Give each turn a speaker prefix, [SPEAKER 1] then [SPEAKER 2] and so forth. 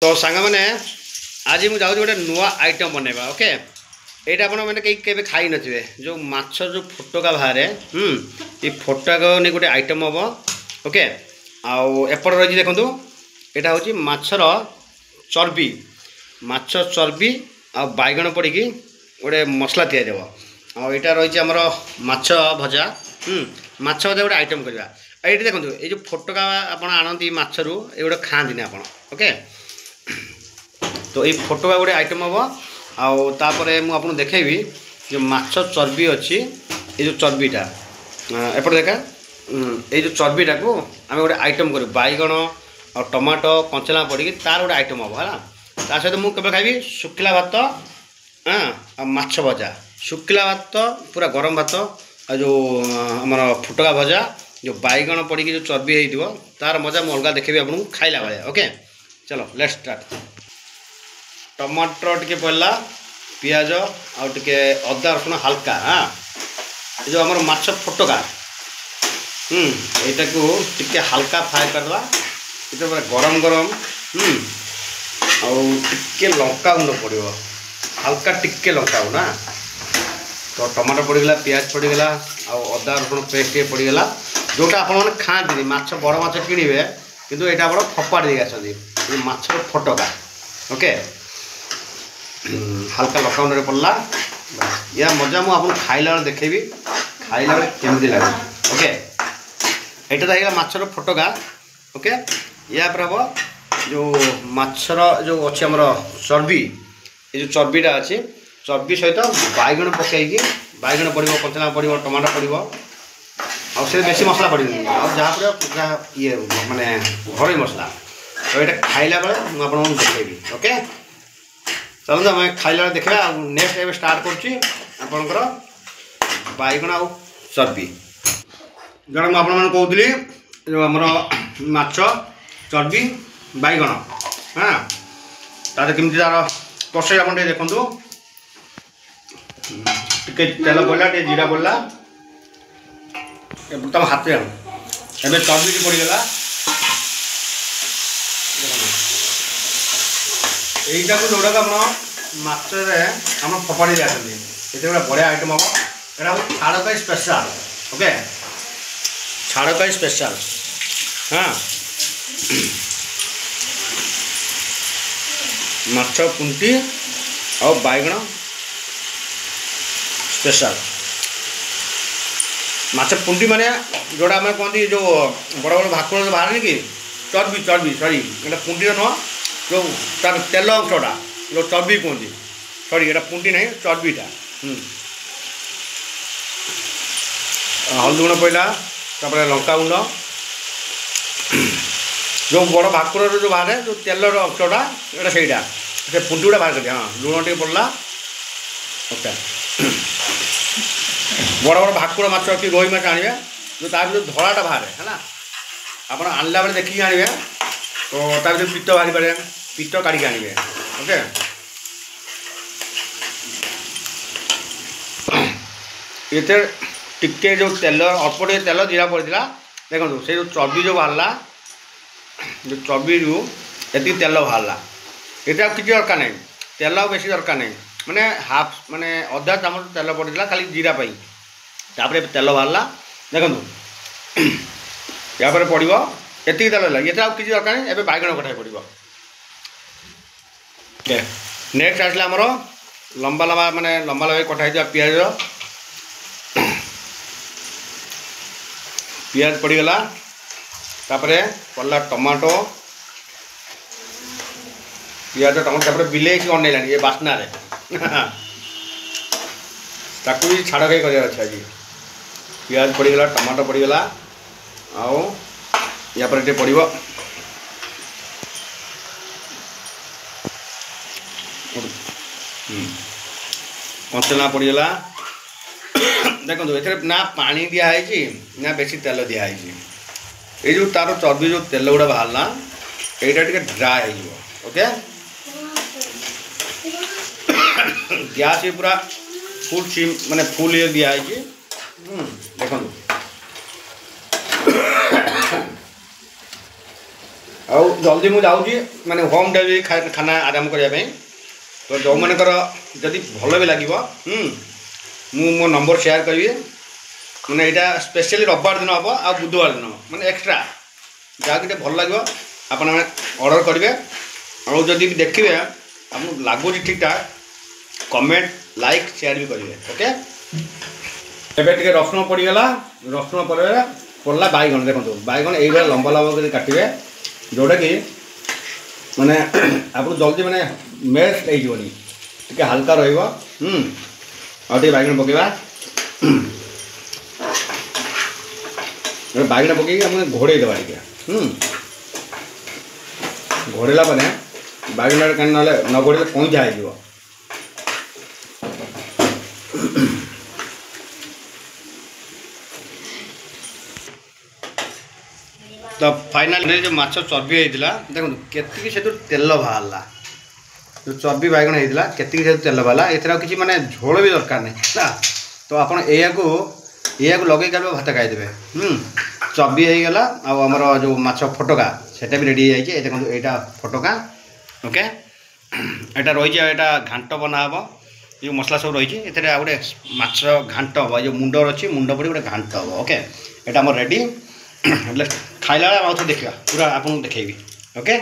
[SPEAKER 1] तो सांग मैंने आज मुझे गोटे नुआ आइटम बनवा ओके यहाँ आप मैंने खाई नथिबे जो माछ जो फोटका बाहर ये फोटका नहीं गोटे आइटम हम ओके आउट रही देखूँ यहाँ हूँ माछर चर्बी माछ चर्बी आ बैगण पड़ी गोटे मसला या रही आमर माछ भजा माछ भजा गोटे आइटम करवा ये देखो ये जो फोटका आप आणती माछरू ये गोटे खाँती आप ओके तो ये फोटका गोटे आइटम हम आउे मुझे देखेबी जो माछ चर्बी अच्छी ये जो चर्बीटा एपटे देखा ये जो चर्बीटा को आम गोटे आइटम कर बैगण और टमाटो कंचला पड़ी तार गोटे आइटम हम है ता सहित मुझे खाइबी शुखला भात हाँ माछ भजा शुखला भात पूरा गरम भात आ जो आमर फुटका भजा जो बैगण पड़ी जो चर्बी हो तार मजा मुझे अलग देखेबी आपको खाइला भाया ओके चलो लेट्स स्टार्ट टमाटर टिके पड़ला पियाज आउ टिके अदा रसुण हल्का हाँ जो आमर माछ फुटका यहाँ को टिके हल्का फ्राए करदे ये पूरा गरम गरम आउे लंका गुंड पड़ो हल्का टिके लंका ना तो टमाटर पड़गला पियाज पड़गला आदा रसुण पेस्ट पड़गला जोटा आप खाती माछ बड़ माछ किणवे किंतु यहाँ आप फपाड़ दे आसती माछर फटका ओके हल्का लंका गुंड पड़ला या मजा मुझे खाइला देखेबी खाइला केमती लगे ओके यहाँ तो माछर फटका ओके या हम जो माछर जो अच्छी आमर चर्बी ये जो चर्बीटा अच्छी चर्बी सहित बैगण पकईकि बैगण पड़ो कंचना पड़ो टमाटो पड़ो आसे बेसी मसला पड़ जहाँ पड़ा ये माने घर मसला तो ये खाइला बेले मुझे देखेबी ओके चलो आम खाइला देखा नेक्स्ट एवं स्टार्ट करपर बैगण आ चर्बी जरा मुझे कहूली जो आमर माछ चर्बी बैगण हाँ तार केमती तार प्रोसेस आप देखूँ टे तेल पड़ा टे जीरा पड़ा तुम हाथ एवं चर्बी पड़गला यहीटा को जोड़ा माछरे आम फपाड़ी आसती ये गोटे बढ़िया आइटम हम यहाँ हूँ छाड़काई स्पेशल ओके छाड़काई स्पेशल हाँ माछ पुंटी और बैगण स्पेशल माछ पुंटी माने जोड़ा आम कहती जो बड़ बड़ भाकुर बाहर कि चर्बी चर्बी सरी ये पुंटी नुह जो तार तेल अंशटा जो चर्बी कहती सरी ये पुंटी नहीं चर्बीटा हल्दी गुण पड़ा लंका गुंड जो बड़ भाकुर जो बाहर जो तेल अंशटा ये से पुंटी गुड़ा बाहर कर हाँ लुण टे पड़ा ओके बड़ बड़ भाकुर माछ कि रोही माछ आने जो तार जो धड़ाटा बाहर है ना आप आनला बेले देखिए आने तो तार पित्त बाहरी पारे पित्त काढ़ी आने ओके ये टिके जो तेल अल्प टे तेल जीरा पड़ा देखो से जो चर्बी जो बाहर जो चर्बी ये तेल बाहर ये किसी दरकार नहीं तेल बेसी दरकार नहीं माने हाफ माने अधा चामच तेल पड़ा खाली जीरा पाई तापर तेल बाहर देखो या पड़ो ये तेल ये किसी दरकार नहीं एवं बैगण कटा पड़ो नेक्स्ट आसला आमर लंबा लंबा माने लंबा लंबा कटा पियाज पियाज पड़गला तापर पड़ा टमाटो पियाज टमाटो तापर बिले कि अनेला ये बास्ना ताकू भी छाड़ खाई कर आज पियाज पड़गला टमाटो पड़गला आओ या पर टे पड़ो कंचना पड़गला देखो ये ना पानी दिखाई ना बेसी तेल दिखाई ये जो तार चर्बी जो तेल गुड़ा बाहर यहाँ टे ड्राए हो ओके गैस भी पूरा फुल सिम माने फुल ये दिखाई देखो ଆଉ ଜଲ୍ଦି ମୁଁ ଯାଉଛି ମାନେ ହୋମ୍ ଡେଲିଭରି ଖାନା ଆରମ୍ଭ କରିବା ପାଇଁ। ତ ଯେଉଁମାନଙ୍କର ଯଦି ଭଲ ବି ଲାଗିବ ମୁଁ ମୋ ନମ୍ବର ସେୟାର କରିବି। ମାନେ ଏଇଟା ସ୍ପେଶିଆଲି ରବିବାର ଦିନ ହେବ ଆଉ ବୁଧବାର ଦିନ ମାନେ ଏକ୍ସଟ୍ରା ଯାହାକି ଟିକେ ଭଲ ଲାଗିବ ଆପଣମାନେ ଅର୍ଡ଼ର କରିବେ। ଆଉ ଯଦି ବି ଦେଖିବେ ଆପଣଙ୍କୁ ଲାଗୁଛି ଠିକ୍ଠାକ୍ କମେଣ୍ଟ ଲାଇକ୍ ସେୟାର ବି କରିବେ। ଓକେ ଏବେ ଟିକେ ରସୁଣ ପଡ଼ିଗଲା। ରସୁଣ ପଡ଼ିଲା ବାଇଗଣ ଦେଖନ୍ତୁ ବାଇଗଣ ଏଇଭଳିଆ ଲମ୍ବା ଲମ୍ବା କରି କାଟିବେ ଯେଉଁଟାକି ମାନେ ଆପଣ ଜଲ୍ଦି ମାନେ ମେଲ୍ଟ ହେଇଯିବନି ଟିକେ ହାଲକା ରହିବ। ଆଉ ଟିକେ ବାଇଗଣ ପକାଇବା। ବାଇଗଣ ପକାଇକି ଆମେ ଘୋଡ଼େଇ ଦେବା ଟିକେ ଘୋଡ଼େଇଲା ପରେ ବାଇଗଣଟା କାହିଁ ନହେଲେ ନ ଘୋଡ଼େଇଲେ କଇଁଚା ହେଇଯିବ। ତ ଫାଇନାଲି ଯେଉଁ ମାଛ ଚର୍ବି ହେଇଥିଲା ଦେଖନ୍ତୁ କେତିକି ସେଥିରୁ ତେଲ ବାହାରିଲା। ଯେଉଁ ଚର୍ବି ବାଇଗଣ ହେଇଥିଲା କେତିକି ସେଥିରୁ ତେଲ ବାହାରିଲା। ଏଥିରେ ଆଉ କିଛି ମାନେ ଝୋଳ ବି ଦରକାର ନାହିଁ ହେଲା। ତ ଆପଣ ଏହାକୁ ଲଗେଇ ଖାଇବେ ଭାତ ଖାଇଦେବେ। ଚର୍ବି ହେଇଗଲା ଆଉ ଆମର ଯେଉଁ ମାଛ ଫୋଟକା ସେଇଟା ବି ରେଡ଼ି ହେଇଯାଇଛି। ଏ ଦେଖନ୍ତୁ ଏଇଟା ଫୋଟକା। ଓକେ ଏଇଟା ରହିଛି ଆଉ ଏଇଟା ଘାଣ୍ଟ ବନାହେବ। ଯେଉଁ ମସଲା ସବୁ ରହିଛି ଏଥିରେ ଆଉ ଗୋଟେ ମାଛ ଘାଣ୍ଟ ହେବ। ଏ ଯେଉଁ ମୁଣ୍ଡ ଅଛି ମୁଣ୍ଡ ପଡ଼ି ଗୋଟେ ଘାଣ୍ଟ ହେବ। ଓକେ ଏଇଟା ଆମର ରେଡ଼ି। ହେଲେ ଖାଇଲା ବେଳେ ଆଉ ଥରେ ଦେଖିବା ପୁରା ଆପଣଙ୍କୁ ଦେଖେଇବି। ଓକେ।